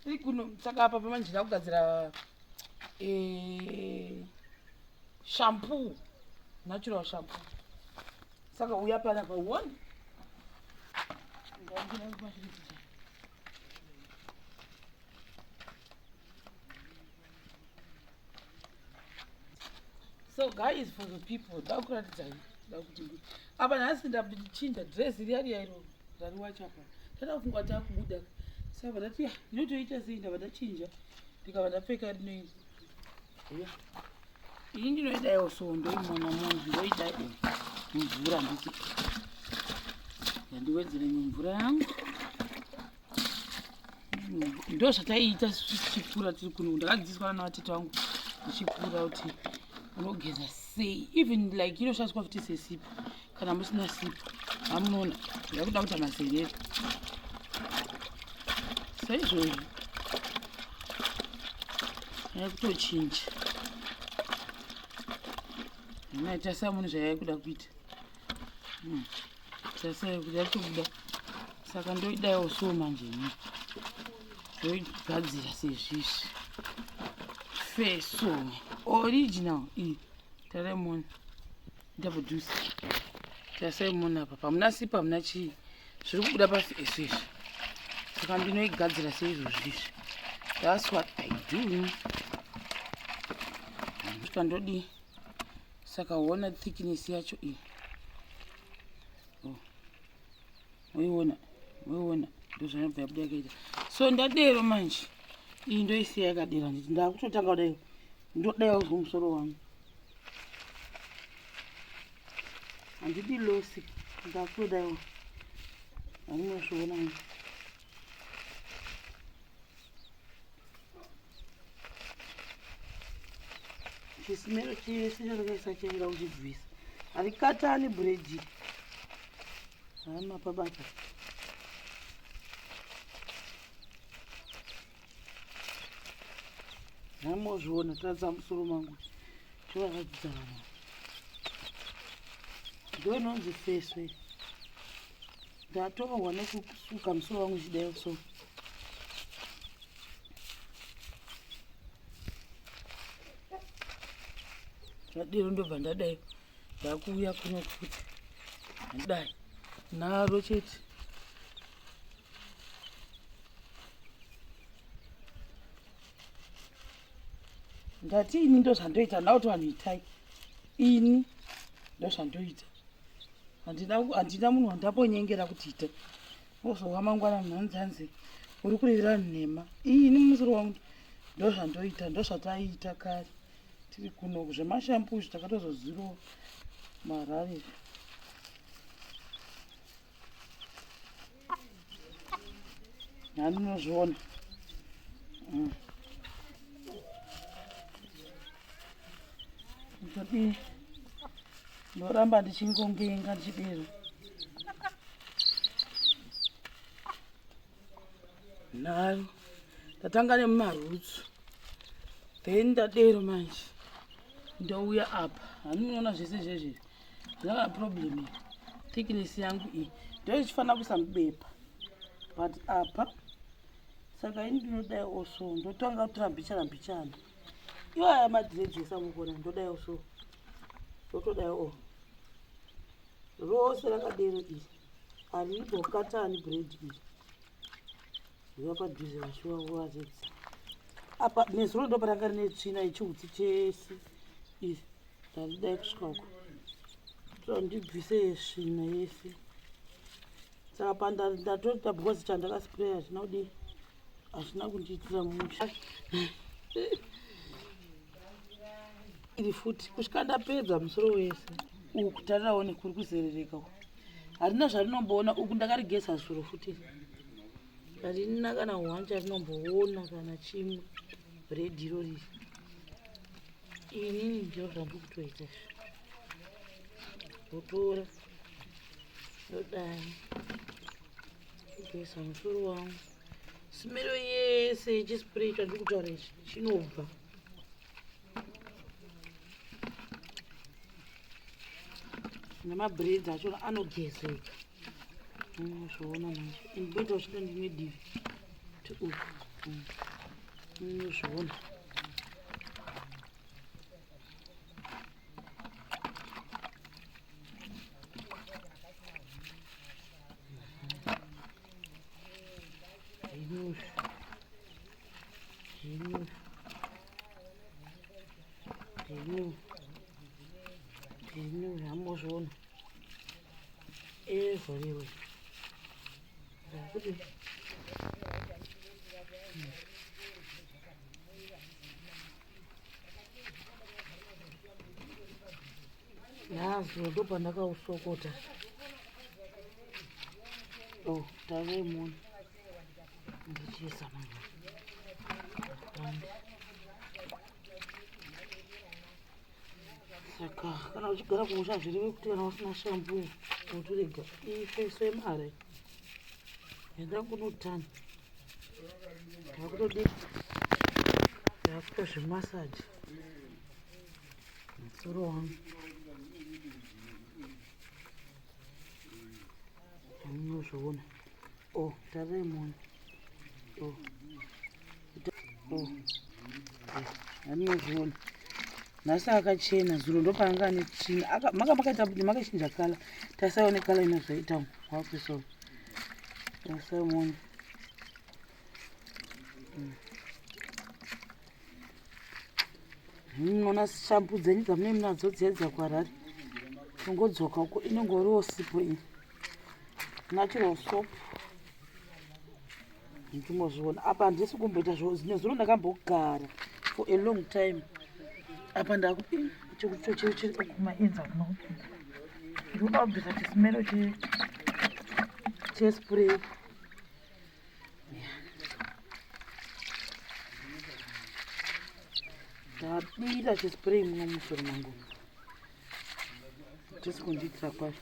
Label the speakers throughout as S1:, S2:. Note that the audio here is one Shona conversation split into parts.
S1: iri kuno saka apa pamanje ndakugadzira shampoo, natural shampoo. Saka uya pana pauone so guys, for the people ndakuratidzai ndakuti apa nhasi ndachinja dress riya riya iro rariwachapa ndada kufunga kuti akubuda saka ndati ndinotoita sei ndava ndachinja ndikava ndapfeka rinoiri ini ndinoidaiwo so ndoimona munhu ndoidai mumvura nditi ndandiwedzere mumvura yangu ndo zvataiita tichikura tiri kuno ndakadzidziswa navatete vangu tichikura kuti unogeza sei even like inoshandiswa futi sesipo kana musina sipo hamunoona yakuda kuita maserero saizvozvo yaikutochinja naita samunhu zvayaikuda kuita sasaikuti yatobuda saka ndoidaiwo so manje ini ndoigadzira sezvizvi feso original iyi taramona ndabudusa tasaimona apa pamuna sipa muna chii zviri kubuda pafeso izvi saka ndinoigadzira seizvozvizvi. That's what I do. Ndika ndodi saka uona thickness yacho iyi uiona ndozvanobva yabuda yakaita so ndadero manje iyi ndoisiya yakadera nditi ndakutotanga kudai ndodaiwo zvomusoro wangu handidi losi ndakutodaiwo handinosviona chisimero chese chandakaisa chaira kuchibvisa harikatani bhuredhi hamapabata hamozviona taradza musoro mangu chovaratidza vanhu ndononzi feso iri ndatorwa nekusuka musoro wangu chidaiwo so zvadero ndobva ndadai ndakuuya kuno kuti handidai naro chete ndati ini ndozvandoita ndauti vanhu itai ini ndozvandoita handina munhu wandambonyengera kuti ita ozowa mangwana mhanzanzi uri kurevera nhema ini musoro wangu ndozvandoita ndozvataiita kare tiri kuno zvemashampu izvi takatozozirowa mararira handinozviona ndodii ndoramba ndichingongenga ndichidero nharo ndatanga nemumarutsu then ndadero manje ndouya apa handinoona zvese zvezvezvi zvinava problem iyi thickness yangu iyi ndoichifanira kuisa mubepa but apa saka ini ndinodaiwo so ndotanga kutora mbichana iwaya madhiredhi esamukona ndodaiwo so ndotodaiwo rose rakadero iri haripo katani bhuredhi iri riva padhuze vachiwawazedza apa nezuro ndoparanga rine tsvina ichihutsi chese iri ndaridai kusvika uko toda ndibvise svina yese saka pandatoita bhozi chandakaspraya hazvina kudii hazvina kundiitira musha iri futi kusvika ndapedza musoro wese uku kutarirawo nekuri kuzerereka harina zvarinomboona uku ndakarigeza zvuro futi harina kana hwanja rinomboona kana chimwe bhuredhi iroriri inini ndo zvandikutoita ndotora ndodai kugeza musoro wangu smero yese yechispray chandiri kutaura ichi chinobva nemabhredhi achona anogezeka. Unozviona manje ndinoita uchida ndine divi kuti uku unozviona. Hamuzviona evhorewe kuti yazuva ndopandakausokota. Tavemona ndichiisa manje saka kana uchigara kumusha zvireve kuti kana usina shambu utorega ifeso yemare enda kunotani yakutodi yakuita zvemasaji musoro wangu unozviona. Taremona anozviona nhasi akachena zuro ndopaanga ane tsvina makaita kuti makachinja kala tasaione kala inozvaita wakuso tasaimona munoona shampu dzenyu dzamune munadzo dziedza kwarari tongodzoka uko inongoriwo sipo iyi natural soap ndimozviona apa handisi kumboita zvine zvino ndakambogara for a long time apa ndakuti chiri kumaenza kunokuti ndikudabvisa chisimero chespray ndadira chispray muno musoro mangu tisi kundiitira kwazvo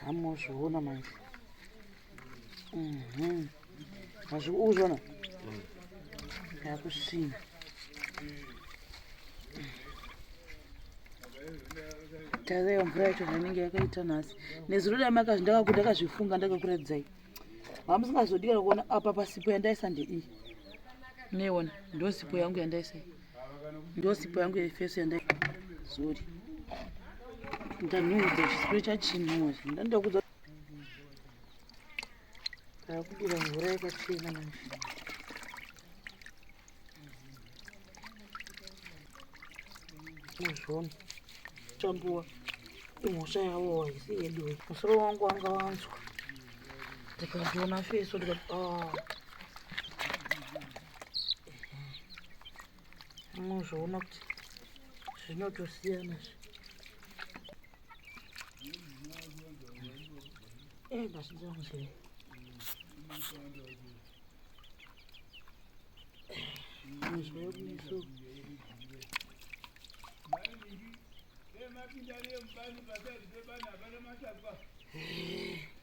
S1: hamuzviona manje mazviuzvona yakusvina tazaiwa mvura yacho zvanenge yakaita nhasi nezuro makazvi ndakazvifunga ndakakuradzai vamusingazodikana kuona apa pasipo yandaisa ndeiyi neiona ndo sipo yangu yandaisa ndo sipo yangu yefeso yandai zori ndanhuudza chisipiro chachinhuwa ndandakudza takudira mvura yakachena manje muzvona tambuwa imhosva yavo haisi yedu musoro wangu wanga wanzwa ndikatoona feso ndikati muzvoona kuti zvinotosiyana basidzanzve muzvakuneso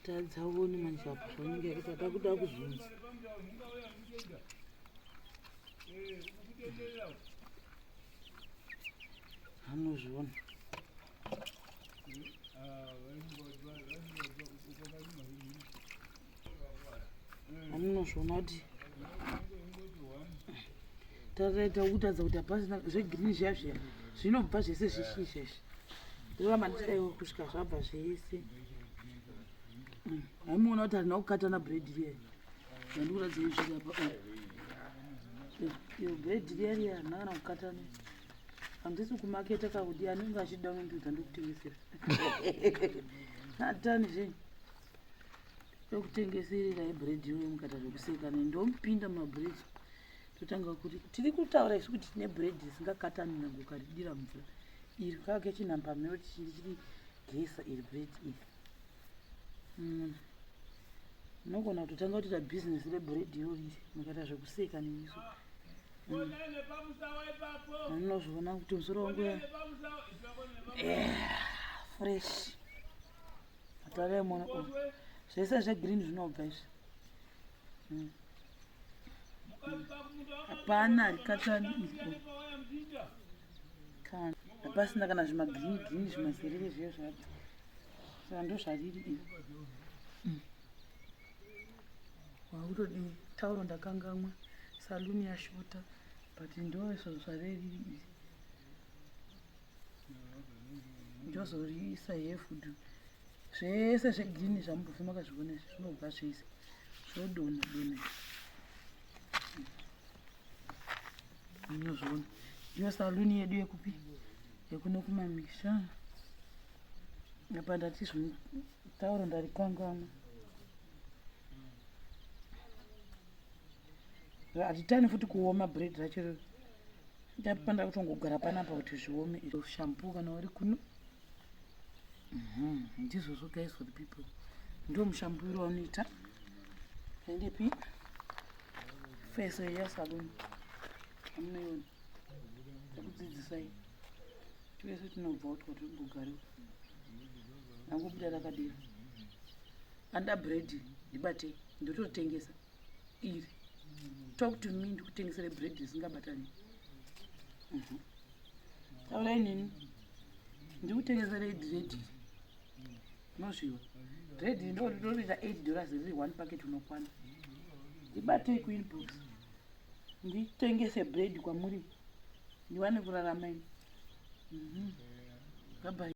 S1: tadzaone manje apo zvanenge yaita takuda kuzvinza hanozviona hamunozviona kuti tataita kutadza kuti hapasina zvegirini zviya zviya zvinobva zvese zvishisha izvi ndoramba ndichidaiwo kusvika zvabva zvese haimuona kuti harina kukatana bhredhi riya yandikuratidza izvikapa iyo bhredhi riya riya harina kana kukatana handisi kumaketa kakuti anenge achida unondudza ndokutengesera atani zvenyu tokutengeserera ibhredhi yoyo mukata zvokusekana ndomupinda mumabhredhi totanga kuti tiri kutaura isu kuti tine bhredhi risingakatani nangu ukaridira mvura iri kake chinhamba meuti chiri gesa iri bhredhi iri nogona kutotanga kutoita bhizinesi rebhredhi yoriri mukata zvokuseka neisu munozviona kuti musoro wangu fresh ataraimona zvese zvegirini zvinobva izvi hapana harikatani kana pasina kana zvimagirini girini zvimazerere zviyo zvacho saka ndo zvariri iri wakutodi tauro ndakangamwa saluni yashota but ndo izvo zvareriri iri ndozoriisa hefudhu zvese zvegirini zvamubvise makazviona izvi zvinobva zvese zvodona dona inozviona ndiyo saluni yedu yekupi yekuno kumamisha apa ndati tauro ndarikangamwa hatitani futi kuoma bread racho rero ndapanda kutongogara panapa kuti zviome shampoo kana uri kuno ndizvozvo guys for the people ndo mushambiro waunoita endepi face yasaluni amunoiona takudzidzisai twese tinobva kuti kwatimbogariwa nangobuda rakadira anda bread ndibate ndototengesa iri talk to me ndikutengesere bread isingabatani taurai nini ndikutengesere dread nozviwa dread ndotoita $8 riri 1 packet unokwana ndibatei kuinbox nditengese bread kwamuri ndiwane kurarama ini bye bye.